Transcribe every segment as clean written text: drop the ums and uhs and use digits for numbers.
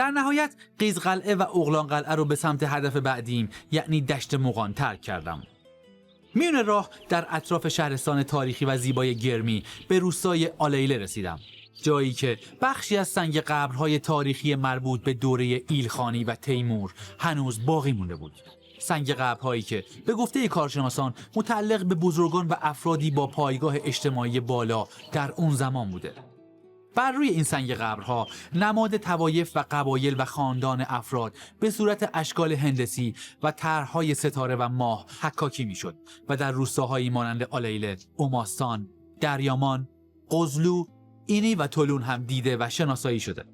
در نهایت قیزقلعه و اغلانقلعه رو به سمت هدف بعدیم یعنی دشت مغان ترک کردم. میون راه در اطراف شهرستان تاریخی و زیبای گرمی به روستای آلیله رسیدم، جایی که بخشی از سنگ قبرهای تاریخی مربوط به دوره ایلخانی و تیمور هنوز باقی مونده بود. سنگ قبرهایی که به گفته کارشناسان متعلق به بزرگان و افرادی با پایگاه اجتماعی بالا در اون زمان بوده. بر روی این سنگ قبرها نماد طوایف و قبایل و خاندان افراد به صورت اشکال هندسی و طرح‌های ستاره و ماه حکاکی میشد و در روستاهایی مانند آلیله، اوماستان، دریامان، قزلو، اینی و تولون هم دیده و شناسایی شده.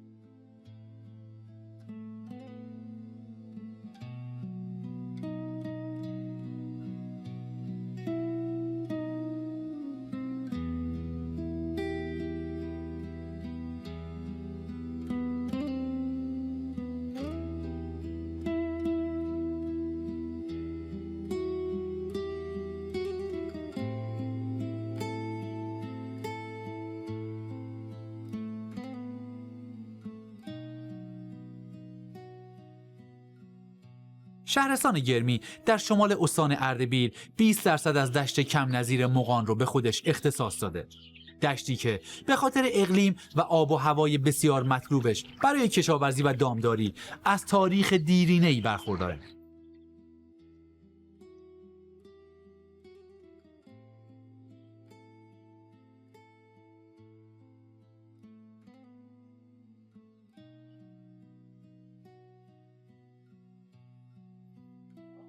شهرستان گرمی در شمال استان اردبیل 20% از دشت کم نظیر مغان رو به خودش اختصاص داده. دشتی که به خاطر اقلیم و آب و هوای بسیار مطلوبش برای کشاورزی و دامداری از تاریخ دیرینه‌ای برخورداره.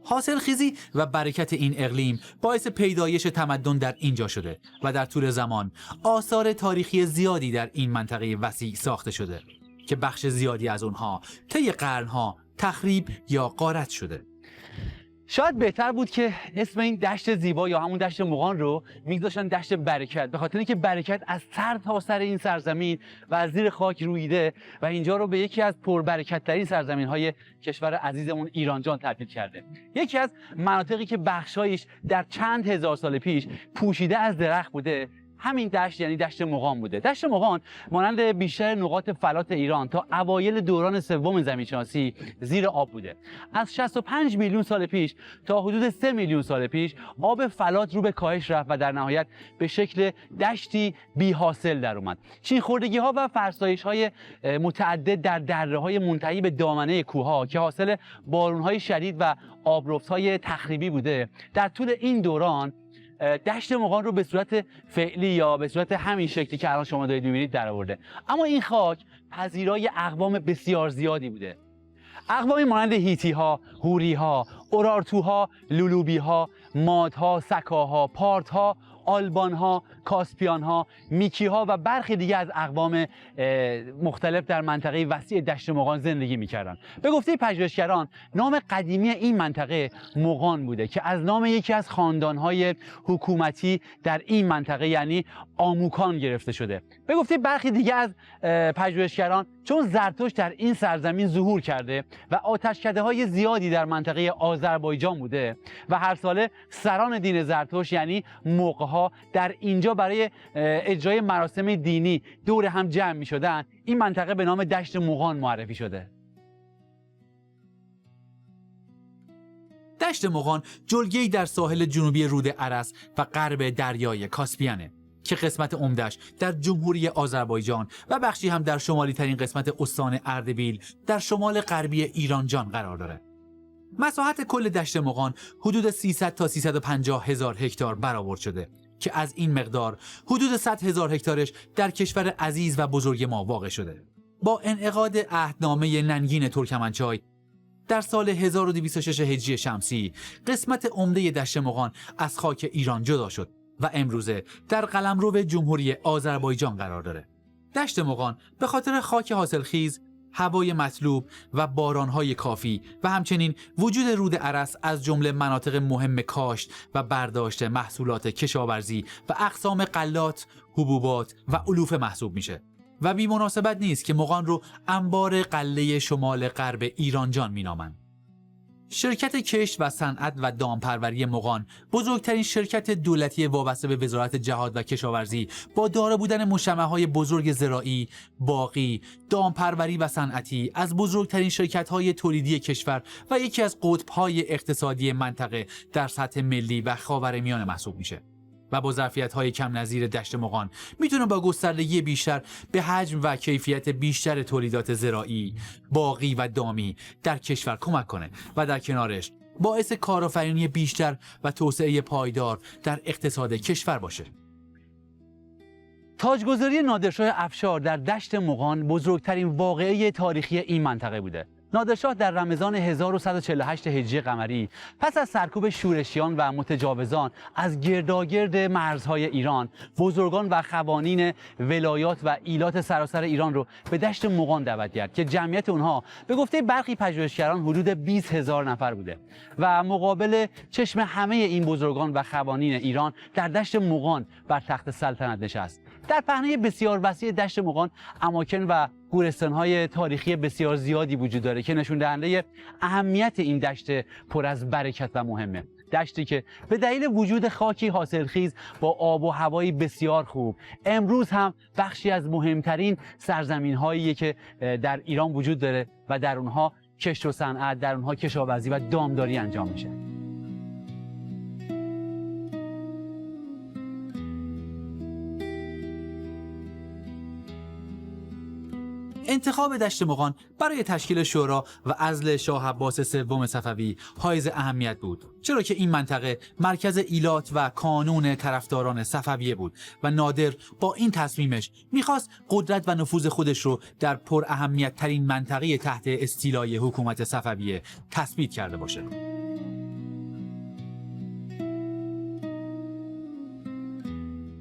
حاصلخیزی و برکت این اقلیم باعث پیدایش تمدن در اینجا شده و در طول زمان آثار تاریخی زیادی در این منطقه وسیع ساخته شده که بخش زیادی از اونها طی قرنها تخریب یا غارت شده. شاید بهتر بود که اسم این دشت زیبا یا همون دشت مغان رو میگذاشتن دشت برکت، به خاطر اینکه برکت از سر تا سر این سرزمین و از زیر خاک رویده و اینجا رو به یکی از پربرکت ترین سرزمین های کشور عزیزمون ایران جان تبدیل کرده. یکی از مناطقی که بخشایش در چند هزار سال پیش پوشیده از درخت بوده همین دشت یعنی دشت مغان بوده. دشت مغان مانند بیشتر نقاط فلات ایران تا اوایل دوران سوم زمین‌شناسی زیر آب بوده. از 65 میلیون سال پیش تا حدود 3 میلیون سال پیش آب فلات رو به کاهش رفت و در نهایت به شکل دشتی بی حاصل در اومد. چین‌خوردگی‌ها و فرسایش‌های متعدد در دره‌های منتهی به دامنه کوه‌ها که حاصل بارون‌های شدید و آبرفت‌های تخریبی بوده، در طول این دوران دشت مغان رو به صورت فعلی یا به صورت همین شکلی که الان شما دارید می‌بینید در آورده. اما این خاک پذیرای اقوام بسیار زیادی بوده. اقوامی مانند هیتی‌ها، هوری‌ها، اورارتوها، لولوبی‌ها، مادها، سکاها، پارت‌ها، آلبان‌ها، کاسپیان‌ها، میکی‌ها و برخی دیگه از اقوام مختلف در منطقه وسیع دشت مغان زندگی می‌کردند. به گفته پژوهشگران نام قدیمی این منطقه مغان بوده که از نام یکی از خاندان‌های حکومتی در این منطقه یعنی آموکان گرفته شده. به گفته برخی دیگه از پژوهشگران چون زرتشت در این سرزمین ظهور کرده و آتشکده‌های زیادی در منطقه آذربایجان بوده و هر ساله سران دین زرتشت یعنی مغ‌ها در اینجا برای اجرای مراسم دینی دور هم جمع می شدن، این منطقه به نام دشت مغان معرفی شده. دشت مغان جلگه‌ای در ساحل جنوبی رود ارس و غرب دریای کاسپیانه که قسمت عمده‌اش در جمهوری آذربایجان و بخشی هم در شمالی ترین قسمت استان اردبیل در شمال غربی ایران جان قرار داره. مساحت کل دشت مغان حدود 300 تا 350 هزار هکتار برآورد شده که از این مقدار حدود 100 هزار هکتارش در کشور عزیز و بزرگ ما واقع شده. با انعقاد عهدنامه ننگین ترکمنچای در سال 1206 هجری شمسی قسمت عمده دشت مغان از خاک ایران جدا شد و امروزه در قلمرو جمهوری آذربایجان قرار داره. دشت مغان به خاطر خاک حاصلخیز، هوای مطلوب و بارانهای کافی و همچنین وجود رود ارس از جمله مناطق مهم کاشت و برداشت محصولات کشاورزی و اقسام غلات، حبوبات و علوفه محسوب میشه و بی مناسبت نیست که مغان رو انبار قله شمال غرب ایران جان مینامن. شرکت کشت و صنعت و دامپروری مغان، بزرگترین شرکت دولتی وابسته به وزارت جهاد و کشاورزی، با دارا بودن مشمع‌های بزرگ زراعی، باغی، دامپروری و صنعتی، از بزرگترین شرکت‌های تولیدی کشور و یکی از قطب‌های اقتصادی منطقه در سطح ملی و خاورمیانه محسوب میشه. و با ظرفیت‌های کم نظیر دشت مغان میتونه با گستردگی بیشتر به حجم و کیفیت بیشتر تولیدات زراعی، باغی و دامی در کشور کمک کنه و در کنارش باعث کارآفرینی بیشتر و توسعه پایدار در اقتصاد کشور باشه. تاجگذاری نادرشاه افشار در دشت مغان بزرگترین واقعه تاریخی این منطقه بوده. نادرشاه در رمضان 1148 هجری قمری پس از سرکوب شورشیان و متجاوزان از گرداگرد مرزهای ایران، بزرگان و خوانین ولایات و ایلات سراسر ایران رو به دشت مغان دعوت کرد که جمعیت اونها به گفته برخی پژوهشگران حدود 20,000 نفر بوده و مقابل چشم همه این بزرگان و خوانین ایران در دشت مغان بر تخت سلطنت نشست. در پهنه بسیار وسیع دشت مغان اماکن و گورستان‌های تاریخی بسیار زیادی وجود داره که نشون دهنده اهمیت این دشت پر از برکت و مهمه. دشتی که به دلیل وجود خاکی حاصلخیز با آب و هوایی بسیار خوب امروز هم بخشی از مهمترین سرزمین‌هایی که در ایران وجود داره و در اونها کشت و صنعت، در اونها کشاورزی و دامداری انجام میشه. انتخاب دشت مغان برای تشکیل شورا و عزل شاه عباس سوم صفوی حائز اهمیت بود، چرا که این منطقه مرکز ایلات و کانون طرفداران صفویه بود و نادر با این تصمیمش میخواست قدرت و نفوذ خودش رو در پر اهمیت ترین منطقه تحت استیلای حکومت صفویه تثبیت کرده باشه.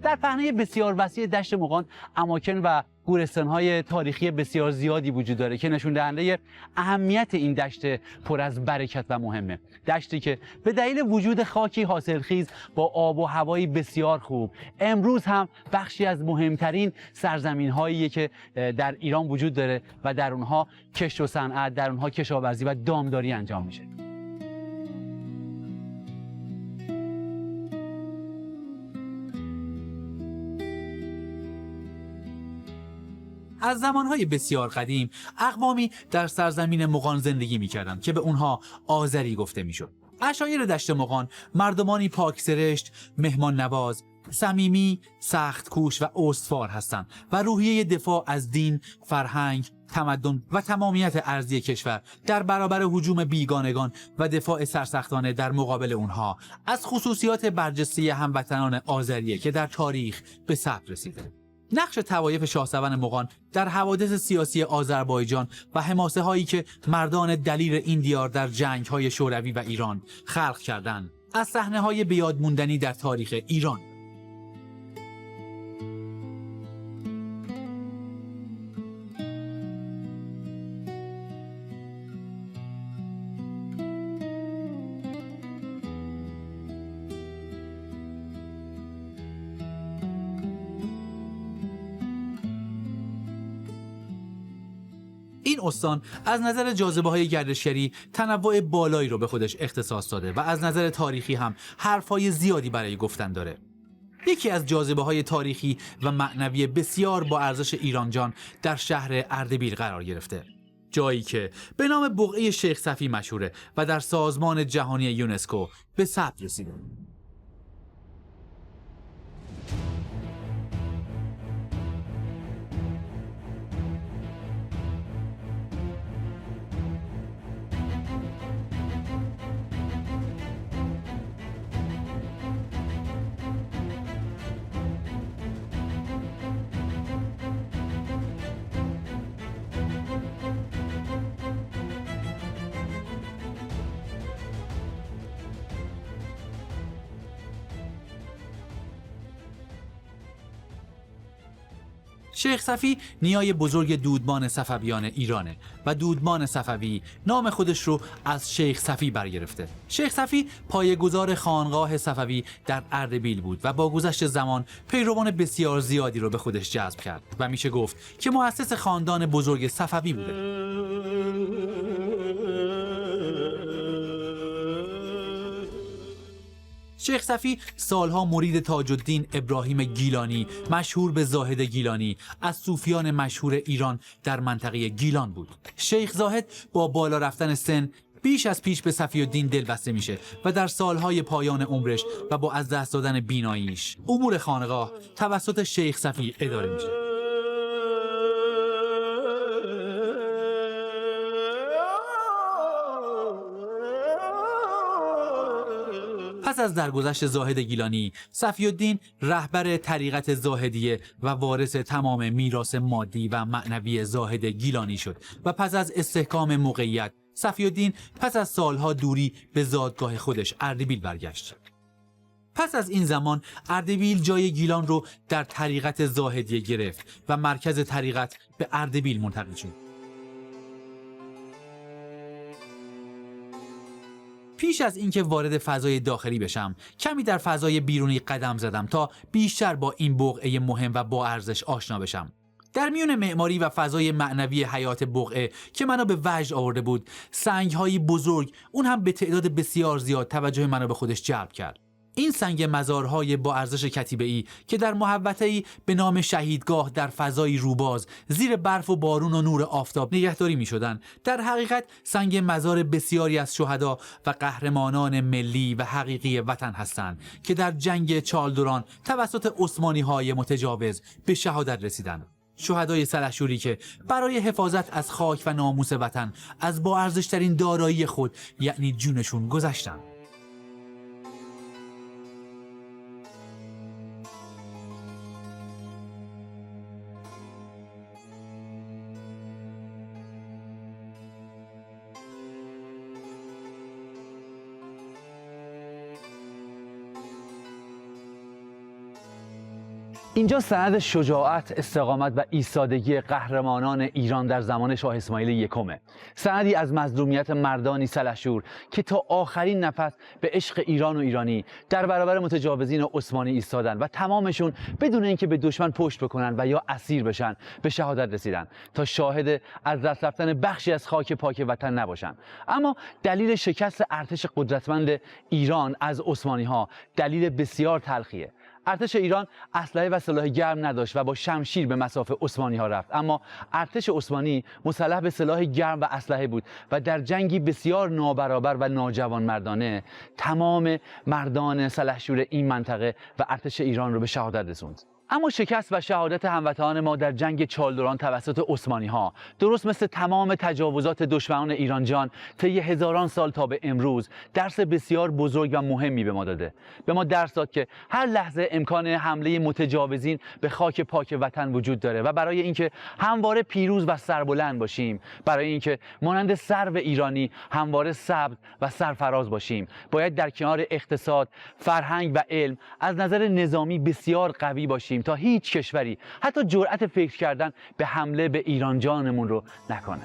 در پهنه بسیار وسیع دشت مغان اماکن و گورستان‌های تاریخی بسیار زیادی وجود داره که نشون دهنده اهمیت این دشت پر از برکت و مهمه. دشتی که به دلیل وجود خاکی حاصلخیز با آب و هوایی بسیار خوب امروز هم بخشی از مهمترین سرزمین‌هایی که در ایران وجود داره و در اونها کشت و صنعت، در اونها کشاورزی و دامداری انجام میشه. از زمانهای بسیار قدیم اقوامی در سرزمین مغان زندگی می‌کردند که به اونها آذری گفته میشد. عشایر دشت مغان مردمانی پاکسرشت، مهمان نواز، صمیمی، سخت کوش و استوار هستند و روحیه دفاع از دین، فرهنگ، تمدن و تمامیت ارضی کشور در برابر هجوم بیگانگان و دفاع سرسختانه در مقابل اونها از خصوصیات برجسته هموطنان آذریه که در تاریخ به ثبت رسیده. نقش طوایف شاهسوار مغان در حوادث سیاسی آذربایجان و حماسه هایی که مردان دلیر این دیار در جنگ های شوروی و ایران خلق کردند از صحنه های به یاد موندنی در تاریخ ایران. این استان از نظر جاذبه‌های گردشگری تنوع بالایی رو به خودش اختصاص داده و از نظر تاریخی هم حرفای زیادی برای گفتن داره. یکی از جاذبه‌های تاریخی و معنوی بسیار با ارزش ایرانجان در شهر اردبیل قرار گرفته. جایی که به نام بقعه شیخ صفی مشهوره و در سازمان جهانی یونسکو به ثبت رسیده. شیخ صفی نیای بزرگ دودمان صفویان ایرانه و دودمان صفوی نام خودش رو از شیخ صفی برگرفته. شیخ صفی پایه‌گذار خانقاه صفوی در اردبیل بود و با گذشت زمان پیروان بسیار زیادی رو به خودش جذب کرد و میشه گفت که مؤسس خاندان بزرگ صفوی بوده. شیخ صفی سالها مرید تاج الدین ابراهیم گیلانی مشهور به زاهد گیلانی از صوفیان مشهور ایران در منطقه گیلان بود. شیخ زاهد با بالا رفتن سن بیش از پیش به صفی الدین دلبسته میشه و در سالهای پایان عمرش و با از دست دادن بیناییش امور خانقاه توسط شیخ صفی اداره میشه. پس از درگذشت زاهد گیلانی، صفی الدین رهبر طریقت زاهدیه و وارث تمام میراث مادی و معنوی زاهد گیلانی شد و پس از استحکام موقعیت، صفی الدین پس از سالها دوری به زادگاه خودش اردبیل برگشت. پس از این زمان اردبیل جای گیلان رو در طریقت زاهدیه گرفت و مرکز طریقت به اردبیل منتقل شد. پیش از اینکه وارد فضای داخلی بشم، کمی در فضای بیرونی قدم زدم تا بیشتر با این بقعه مهم و با ارزش آشنا بشم. در میون معماری و فضای معنوی حیات بقعه که منو به وجد آورده بود، سنگ‌های بزرگ، اون هم به تعداد بسیار زیاد، توجه منو به خودش جلب کرد. این سنگ مزارهای با ارزش کتیبه‌ای که در محوطه‌ای به نام شهیدگاه در فضای روباز زیر برف و بارون و نور آفتاب نگهداری می‌شدند، در حقیقت سنگ مزار بسیاری از شهدا و قهرمانان ملی و حقیقی وطن هستند که در جنگ چالدوران توسط عثمانی‌های متجاوز به شهادت رسیدند. شهدای سلحشوری که برای حفاظت از خاک و ناموس وطن از با ارزش‌ترین دارایی خود یعنی جونشون گذشتند. اینجا سند شجاعت، استقامت و ایستادگی قهرمانان ایران در زمان شاه اسماعیل یکمه. سندی از مظلومیت مردانی سلحشور که تا آخرین نفس به عشق ایران و ایرانی در برابر متجاوزین عثمانی ایستادن و تمامشون بدون اینکه به دشمن پشت بکنن و یا اسیر بشن به شهادت رسیدن تا شاهد از دست رفتن بخشی از خاک پاک وطن نباشن. اما دلیل شکست ارتش قدرتمند ایران از عثمانی‌ها دلیل بسیار تلخیه. ارتش ایران اسلحه و سلاح گرم نداشت و با شمشیر به مصاف عثمانی‌ها رفت، اما ارتش عثمانی مسلح به سلاح گرم و اسلحه بود و در جنگی بسیار نابرابر و ناجوانمردانه تمام مردان سلحشور این منطقه و ارتش ایران رو به شهادت رسوند. اما شکست و شهادت هموطنان ما در جنگ چالدوران توسط عثمانی‌ها درست مثل تمام تجاوزات دشمنان ایران جان طی هزاران سال تا به امروز درس بسیار بزرگ و مهمی به ما داده. به ما درس داد که هر لحظه امکان حمله متجاوزین به خاک پاک وطن وجود داره و برای اینکه همواره پیروز و سربلند باشیم، برای اینکه مانند سرو ایرانی همواره صبر و سرفراز باشیم، باید در کنار اقتصاد، فرهنگ و علم از نظر نظامی بسیار قوی باشیم تا هیچ کشوری حتی جرأت فکر کردن به حمله به ایران جانمون رو نکنه.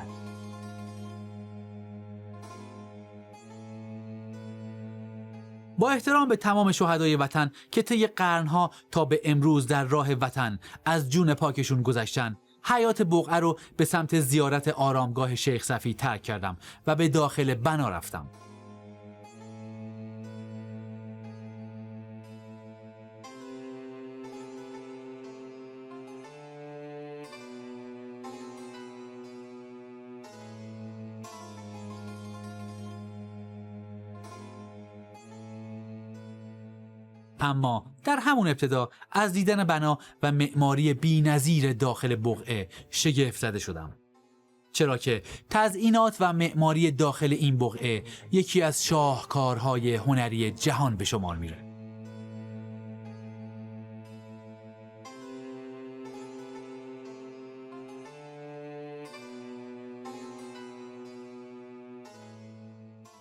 با احترام به تمام شهدای وطن که طی قرنها تا به امروز در راه وطن از جون پاکشون گذشتن، حیات بقعه رو به سمت زیارت آرامگاه شیخ صفی ترک کردم و به داخل بنا رفتم. اما در همون ابتدا از دیدن بنا و معماری بی‌نظیر داخل بقعه شگفت زده شدم، چرا که تزئینات و معماری داخل این بقعه یکی از شاهکارهای هنری جهان به شمار میره.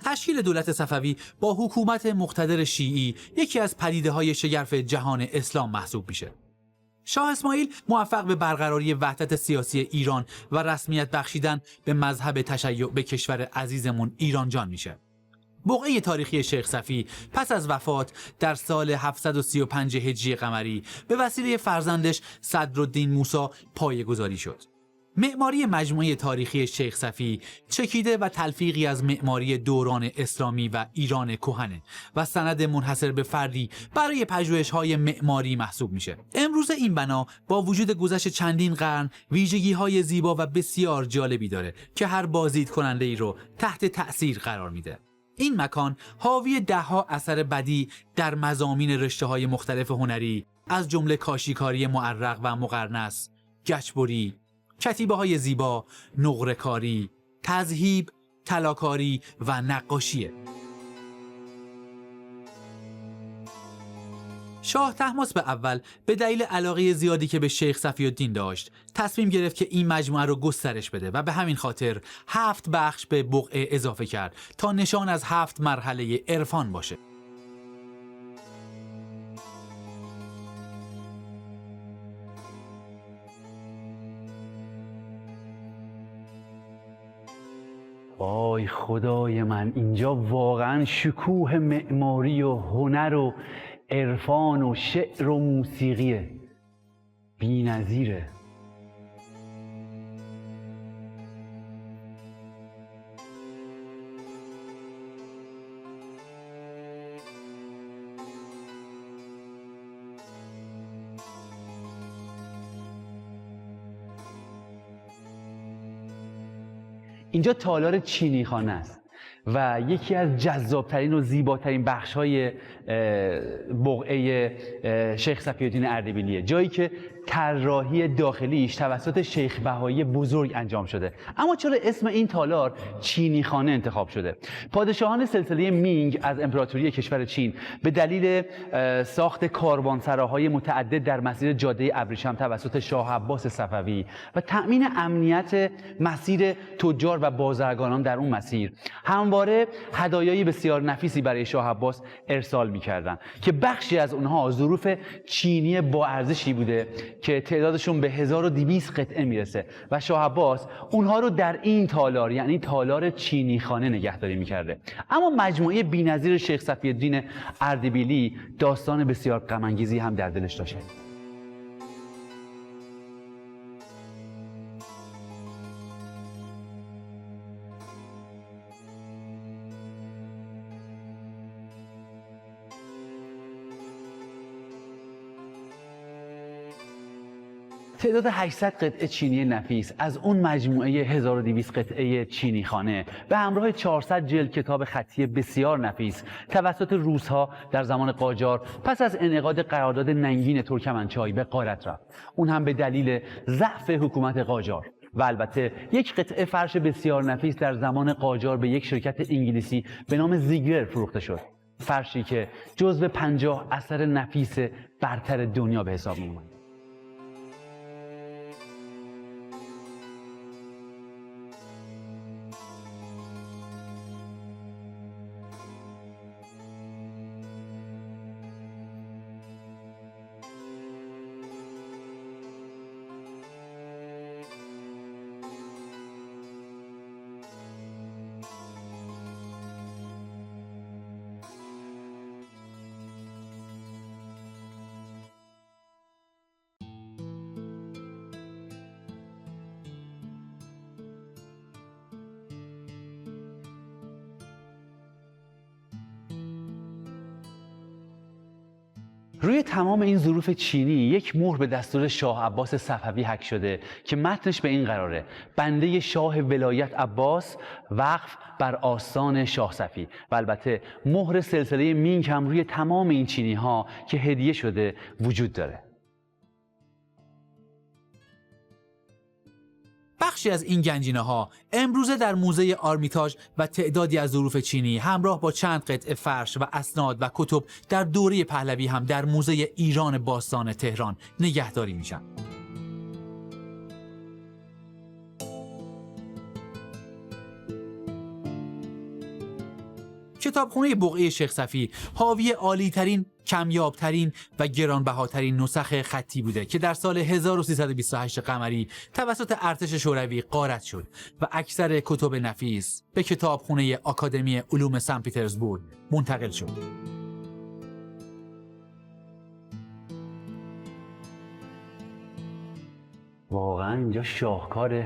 تشکیل دولت صفوی با حکومت مقتدر شیعی یکی از پدیده‌های شگرف جهان اسلام محسوب میشه. شاه اسماعیل موفق به برقراری وحدت سیاسی ایران و رسمیت بخشیدن به مذهب تشیع به کشور عزیزمون ایران جان میشه. بقعه تاریخی شیخ صفی پس از وفات در سال 735 هجری قمری به وسیله فرزندش صدرالدین موسی پایه‌گذاری شد. معماری مجموعه تاریخی شیخ صفی چکیده و تلفیقی از معماری دوران اسلامی و ایران کهنه و سند منحصر به فردی برای پژوهش‌های معماری محسوب میشه. امروز این بنا با وجود گذشت چندین قرن ویژگی‌های زیبا و بسیار جالبی داره که هر بازدید کننده‌ای رو تحت تأثیر قرار میده. این مکان حاوی ده‌ها اثر بدیع در مضامین رشته‌های مختلف هنری از جمله کاشیکاری معرق و مقرنس، گچبری، کتیبه‌های زیبا، نقره‌کاری، تذهیب، طلاکاری و نقاشیه. شاه طهماسپ اول به دلیل علاقه زیادی که به شیخ صفی الدین داشت تصمیم گرفت که این مجموعه رو گسترش بده و به همین خاطر 7 بخش به بقعه اضافه کرد تا نشان از 7 مرحله عرفان باشه. وای خدای من، اینجا واقعا شکوه معماری و هنر و عرفان و شعر و موسیقیه، بی‌نظیره. اینجا تالار چینی خانه است و یکی از جذابترین و زیباترین بخش‌های بقعه شیخ صفی الدین اردبیلیه، جایی که طراحی داخلیش توسط شیخ بهایی بزرگ انجام شده. اما چرا اسم این تالار چینی خانه انتخاب شده؟ پادشاهان سلسله مینگ از امپراتوری کشور چین به دلیل ساخت کاروانسراهای متعدد در مسیر جاده ابریشم توسط شاه عباس صفوی و تأمین امنیت مسیر تجار و بازرگانان در اون مسیر همواره هدایای بسیار نفیسی برای شاه عباس ارسال می‌کردند که بخشی از اونها ظروف چینی با ارزشی بوده که تعدادشون به 1200 قطعه میرسه و شاه عباس اونها رو در این تالار، یعنی تالار چینی خانه، نگهداری میکرده. اما مجموعه بی‌نظیر شیخ صفی الدین اردبیلی داستان بسیار غم انگیزی هم در دلش داشته. تعداد 800 قطعه چینی نفیس از اون مجموعه 1200 قطعه چینی خانه به همراه 400 جلد کتاب خطی بسیار نفیس توسط روس‌ها در زمان قاجار پس از انعقاد قرارداد ننگین ترکمنچای به غارت رفت، اون هم به دلیل ضعف حکومت قاجار. و البته یک قطعه فرش بسیار نفیس در زمان قاجار به یک شرکت انگلیسی به نام زیگلر فروخته شد، فرشی که جزو 50 اثر نفیس برتر دنیا به حساب می‌آمد. روی تمام این ظروف چینی یک مهر به دستور شاه عباس صفوی حک شده که متنش به این قراره: بنده شاه ولایت عباس، وقف بر آستان شاه صفی. و البته مهر سلسله مینگ هم روی تمام این چینی ها که هدیه شده وجود داره. بخشی از این گنجینه‌ها امروزه در موزه آرمیتاژ و تعدادی از ظروف چینی همراه با چند قطعه فرش و اسناد و کتب در دوره پهلوی هم در موزه ایران باستان تهران نگهداری میشن. کتابخانه بقعه شیخ صفی حاوی عالی‌ترین، کمیاب‌ترین و گرانبهاترین نسخ خطی بوده که در سال 1328 قمری توسط ارتش شوروی غارت شد و اکثر کتب نفیس به کتابخانه آکادمی علوم سن پترزبورگ منتقل شد. واقعا اینجا شاهکار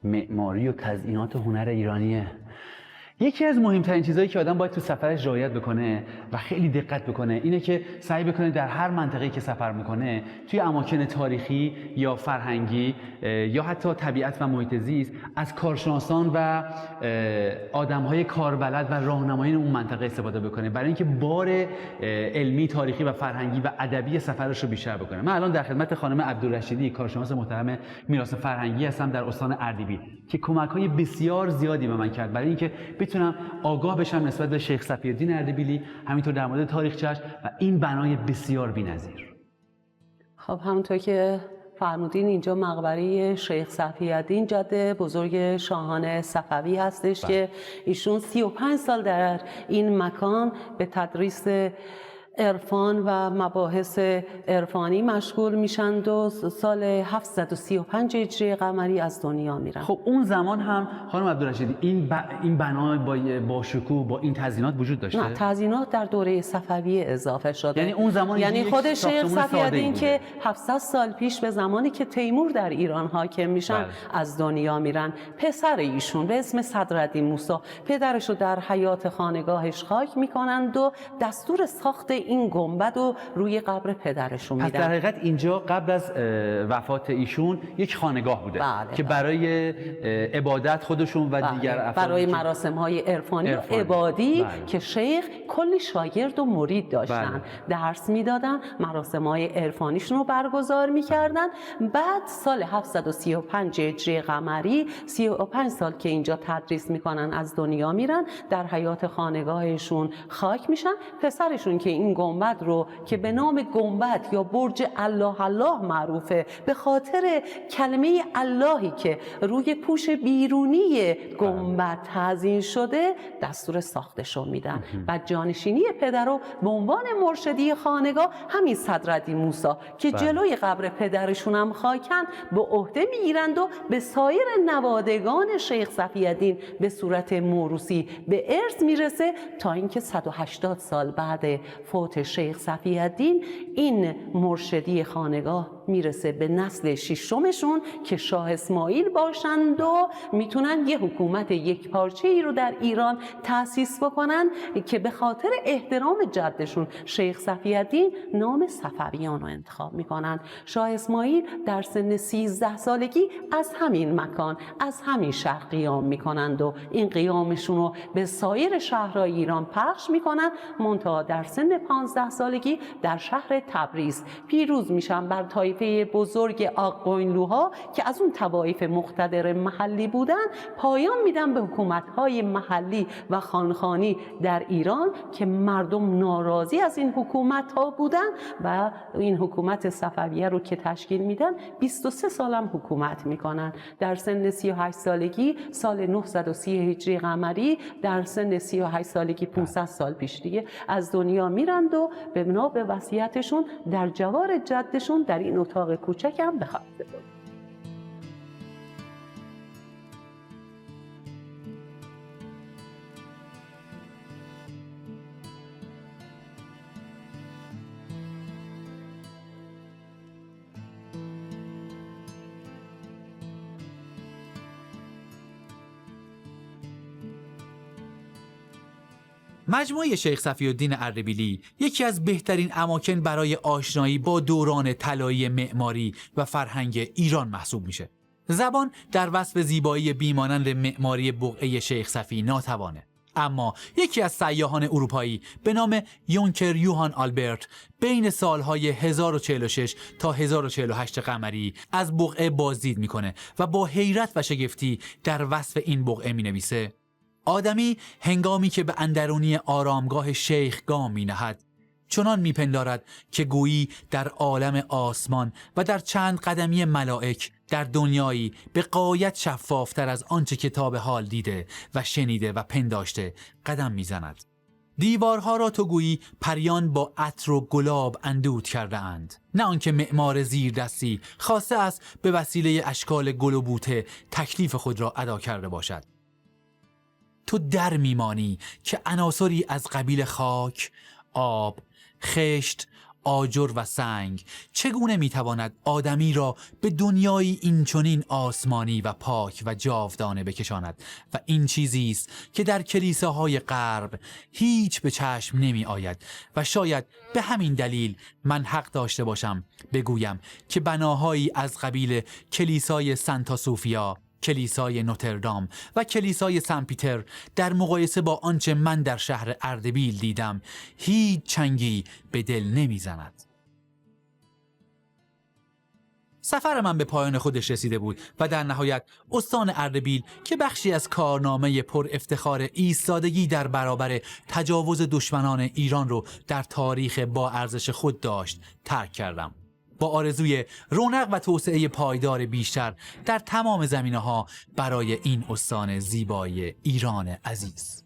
معماری و تزئینات و هنر ایرانیه. یکی از مهمترین چیزهایی که آدم باید تو سفرش رعایت بکنه و خیلی دقت بکنه اینه که سعی بکنه در هر منطقه‌ای که سفر میکنه توی اماکن تاریخی یا فرهنگی یا حتی طبیعت و محیط زیست از کارشناسان و آدم‌های کاربلد و راهنمایان اون منطقه استفاده بکنه برای اینکه بار علمی، تاریخی و فرهنگی و ادبی سفرش رو بیشتر بکنه. من الان در خدمت خانم عبدالرشیدی، کارشناس محترم میراث فرهنگی هستم در استان اردبیل که کمک‌های بسیار زیادی به من کرد برای اینکه بتونم آگاه بشم نسبت به شیخ صفی‌الدین اردبیلی، همینطور در مورد تاریخچه‌اش و این بنای بسیار بی‌نظیر. خب همونطور که فرمودین اینجا مقبره شیخ صفی‌الدین جد بزرگ شاهان صفوی هستش که ایشون 35 سال در این مکان به تدریس عرفان و مباحث عرفانی مشغول میشند و سال 735 هجری قمری از دنیا میرن. خب اون زمان هم خانم عبدالرشیدی این بنا با شکوه با این تزیینات وجود داشته؟ نه، تزیینات در دوره صفوی اضافه شده. یعنی اون زمان یعنی خود شیخ صفی‌الدین که 700 سال پیش به زمانی که تیمور در ایران حاکم میشن از دنیا میرن، پسر ایشون به اسم صدرالدین موسی پدرشو در حیات خانگاهش خاک میکنند و دستور ساخت این گنبد رو روی قبر پدرشون میدن. پس در حقیقت اینجا قبل از وفات ایشون یک خانگاه بوده که برای عبادت خودشون و دیگر افراد برای مراسم‌های عرفانی و عبادی که شیخ کلی شاگرد و مرید داشتن، درس میدادن، مراسم‌های عرفانیشون رو برگزار میکردن. بعد سال 735 هجری قمری 35 سال که اینجا تدریس میکنن از دنیا میرن، در حیات خانگاهشون خاک میشن. پسرشون که این گنبد رو که به نام گنبد یا برج الله الله معروفه به خاطر کلمه اللهی که روی پوش بیرونی گنبد تزیین شده دستور ساختشو میدن و جانشینی پدر رو به عنوان مرشدی خانگاه همین صدرالدین موسی که جلوی قبر پدرشون هم خاکن به عهده میگیرند و به سایر نوادگان شیخ صفی‌الدین به صورت موروثی به ارث میرسه تا اینکه 180 سال بعد فوت شیخ صفی‌الدین این مرشدی خانگاه میرسه به نسل ششمشون که شاه اسماعیل باشند و میتونن یه حکومت یک پارچه ای رو در ایران تأسیس بکنن که به خاطر احترام جدشون شیخ صفی‌الدین نام صفویان رو انتخاب میکنن. شاه اسماعیل در سن 13 سالگی از همین مکان از همین شهر قیام میکنند و این قیامشون رو به سایر شهرهای ایران پخش میکنن. منتها در سن 15 سالگی در شهر تبریز پیروز میشن بر طایفه بزرگ آق‌قوینلوها که از اون طوایف مقتدر محلی بودن، پایان میدن به حکومت‌های محلی و خانخانی در ایران که مردم ناراضی از این حکومت‌ها بودن و این حکومت صفویه رو که تشکیل میدن 23 سالم حکومت میکنن. در سن 38 سالگی سال 930 هجری قمری در سن 38 سالگی 500 سال پیش دیگه از دنیا میرند و به بنا به وصیتشون در جوار جدشون در این اتاق کوچک هم به خاک سپردن. مجموعه شیخ صفی‌الدین اردبیلی یکی از بهترین اماکن برای آشنایی با دوران طلایی معماری و فرهنگ ایران محسوب میشه. زبان در وصف زیبایی بیمانند معماری بقعه شیخ صفی ناتوانه. اما یکی از سیاحان اروپایی به نام یونکر یوهان آلبرت بین سالهای 1046 تا 1048 قمری از بقعه بازدید میکنه و با حیرت و شگفتی در وصف این بقعه مینویسه: آدمی هنگامی که به اندرونی آرامگاه شیخ گام می نهد چنان می پندارد که گویی در عالم آسمان و در چند قدمی ملائک در دنیایی به غایت شفافتر از آنچه که تا به حال دیده و شنیده و پنداشته قدم می زند. دیوارها را تو گویی پریان با عطر و گلاب اندود کرده اند، نه آنکه معمار زیر دستی خواسته است به وسیله اشکال گل و بوته تکلیف خود را ادا کرده باشد. تو در میمانی که عناصری از قبیل خاک، آب، خشت، آجر و سنگ چگونه میتواند آدمی را به دنیایی اینچنین آسمانی و پاک و جاودانه بکشاند و این چیزی است که در کلیساهای غرب هیچ به چشم نمی آید و شاید به همین دلیل من حق داشته باشم بگویم که بناهایی از قبیل کلیسای سانتا سوفیا، کلیسای نوتردام و کلیسای سن پیتر در مقایسه با آنچه من در شهر اردبیل دیدم هیچ چنگی به دل نمیزند. سفر من به پایان خودش رسیده بود و در نهایت استان اردبیل که بخشی از کارنامه پر افتخار ایستادگی در برابر تجاوز دشمنان ایران رو در تاریخ با ارزش خود داشت ترک کردم، با آرزوی رونق و توسعه پایدار بیشتر در تمام زمینه‌ها برای این استان زیبای ایران عزیز.